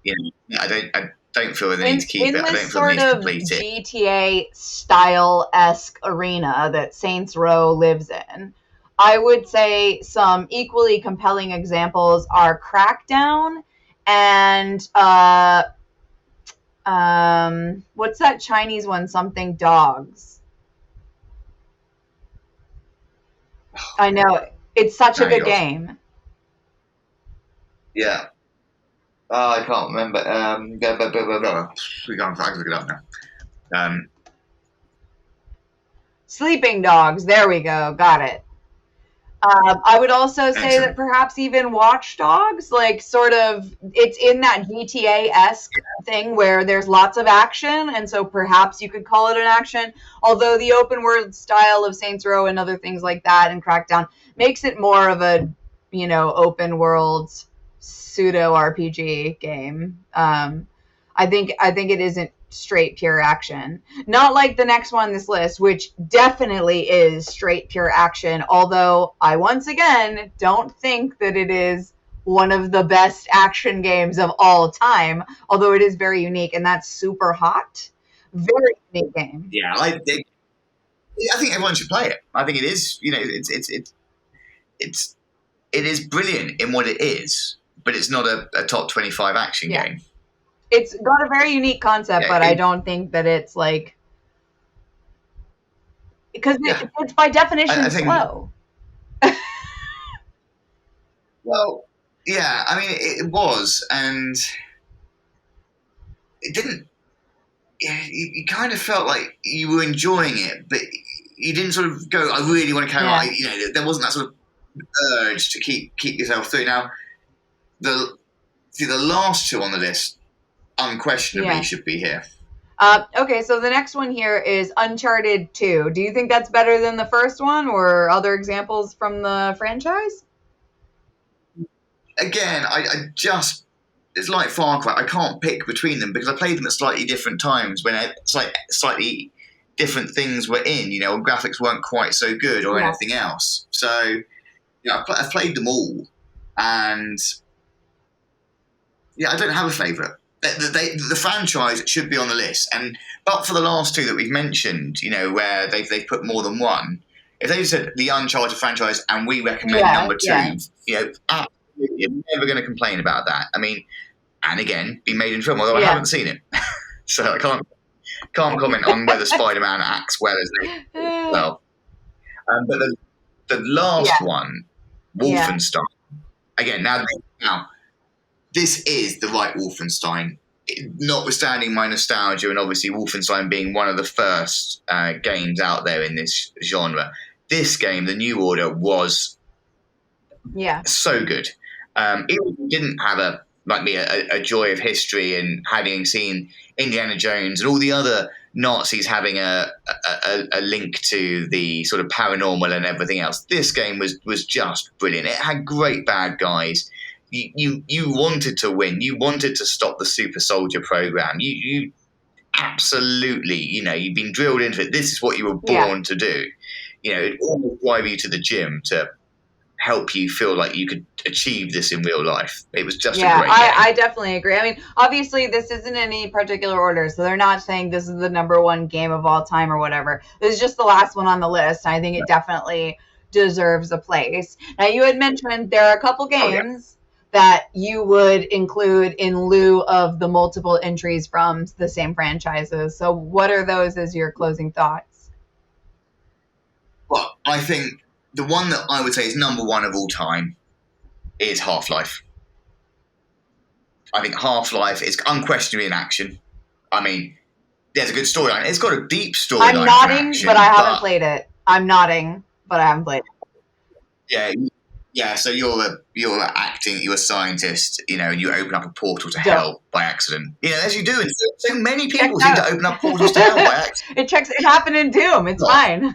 You know, I don't feel the need to keep it. I don't feel the need to complete it. In this sort of GTA style-esque arena that Saints Row lives in, I would say some equally compelling examples are Crackdown and what's that Chinese one? Something Dogs. I know. It's such a good game. Yeah. I can't remember. We can't look it up now. Sleeping Dogs. There we go. Got it. I would also say that perhaps even Watch Dogs, like sort of, it's in that GTA-esque thing where there's lots of action, and so perhaps you could call it an action. Although the open world style of Saints Row and other things like that and Crackdown makes it more of a, you know, open world pseudo RPG game. I think it isn't straight pure action. Not like the next one on this list, which definitely is straight pure action, although I once again don't think that it is one of the best action games of all time, although it is very unique, and that's Super Hot. Very unique game. Yeah, I think everyone should play it. I think it is, you know, it is brilliant in what it is, but it's not a top 25 action game. It's got a very unique concept, but I don't think that it's like, because it's by definition slow. Well, yeah, I mean, it was, and it didn't. You kind of felt like you were enjoying it, but you didn't sort of go, I really want to carry on. You know, there wasn't that sort of urge to keep yourself through. Now, the last two on the list unquestionably should be here. Okay, so the next one here is Uncharted 2. Do you think that's better than the first one, or other examples from the franchise? Again, I just, it's like Far Cry. I can't pick between them because I played them at slightly different times when it's like slightly different things were in, you know, graphics weren't quite so good or anything else. So, you know, I've played them all, and I don't have a favourite. The franchise should be on the list, but for the last two that we've mentioned, you know, where they've put more than one, if they just said the Uncharted franchise and we recommend number two, you know, absolutely, you're never going to complain about that. I mean, and again, be made in film, although I haven't seen it, so I can't comment on whether Spider-Man acts well as well. But the last one, Wolfenstein. Again, now. This is the right Wolfenstein, notwithstanding my nostalgia and obviously Wolfenstein being one of the first games out there in this genre. This game, The New Order, was so good. It didn't have a joy of history and having seen Indiana Jones and all the other Nazis having a link to the sort of paranormal and everything else. This game was just brilliant. It had great bad guys. You wanted to win. You wanted to stop the super soldier program. You absolutely, you know, you've been drilled into it. This is what you were born to do. You know, it almost drive you to the gym to help you feel like you could achieve this in real life. It was just a great game. I definitely agree. I mean, obviously this isn't in any particular order, so they're not saying this is the number one game of all time or whatever. This is just the last one on the list. I think it definitely deserves a place. Now, you had mentioned there are a couple games that you would include in lieu of the multiple entries from the same franchises. So what are those as your closing thoughts? Well, I think the one that I would say is number one of all time is Half-Life. I think Half-Life is unquestionably an action. I mean, there's a good storyline. It's got a deep storyline. I'm nodding, but I haven't played it. I'm nodding, but I haven't played it. Yeah. So you're acting. You're a scientist, and you open up a portal to hell by accident. As you do. And so many people seem to open up portals to hell by accident. It happened in Doom. It's fine.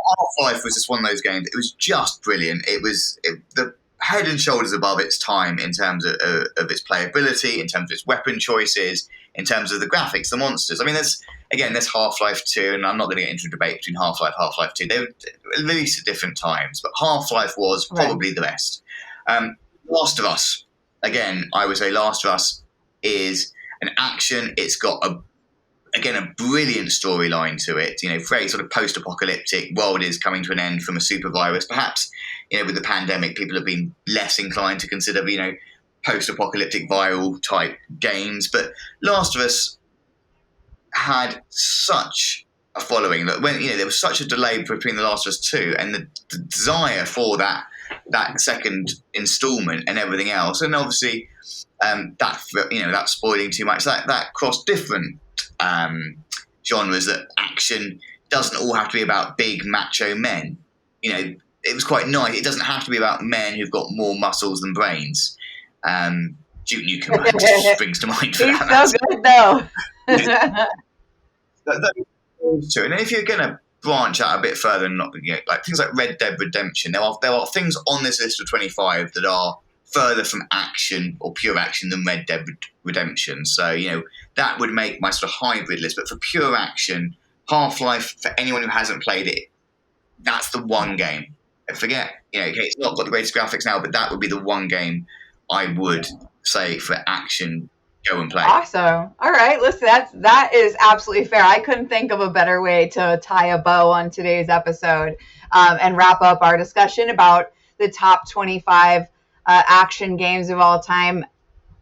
Half-Life was just one of those games. It was just brilliant. It was the head and shoulders above its time in terms of its playability, in terms of its weapon choices, in terms of the graphics, the monsters. I mean, there's Half-Life 2, and I'm not going to get into a debate between Half-Life and Half-Life 2. They were released at different times, but Half-Life was probably the best. Last of Us, again, I would say Last of Us is an action. It's got a brilliant storyline to it. Very sort of post-apocalyptic. World is coming to an end from a super virus. Perhaps, with the pandemic, people have been less inclined to consider, post-apocalyptic viral type games. But Last of Us had such a following that when there was such a delay between The Last of Us 2 and the desire for that second installment and everything else, and obviously that spoiling too much, that crossed different genres. That action doesn't all have to be about big macho men. It was quite nice. It doesn't have to be about men who've got more muscles than brains. Duke Nukem just springs to mind for He's that. He's so good though. And if you're going to branch out a bit further, and not like things like Red Dead Redemption, there are things on this list of 25 that are further from action or pure action than Red Dead Redemption. So, that would make my sort of hybrid list. But for pure action, Half-Life, for anyone who hasn't played it, that's the one game. And forget, it's not got the greatest graphics now, but that would be the one game I would say for action, go and play. Awesome. All right. Listen, that is absolutely fair. I couldn't think of a better way to tie a bow on today's episode and wrap up our discussion about the top 25 action games of all time.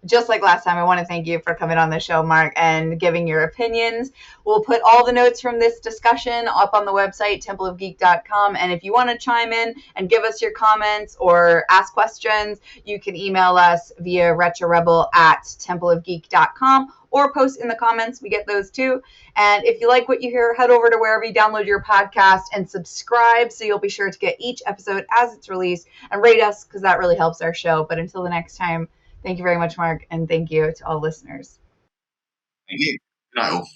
Just like last time, I want to thank you for coming on the show, Mark, and giving your opinions. We'll put all the notes from this discussion up on the website, templeofgeek.com. And if you want to chime in and give us your comments or ask questions, you can email us via retrorebel@templeofgeek.com or post in the comments. We get those too. And if you like what you hear, head over to wherever you download your podcast and subscribe so you'll be sure to get each episode as it's released, and rate us because that really helps our show. But until the next time, thank you very much, Mark, and thank you to all listeners. Thank you. Good night all.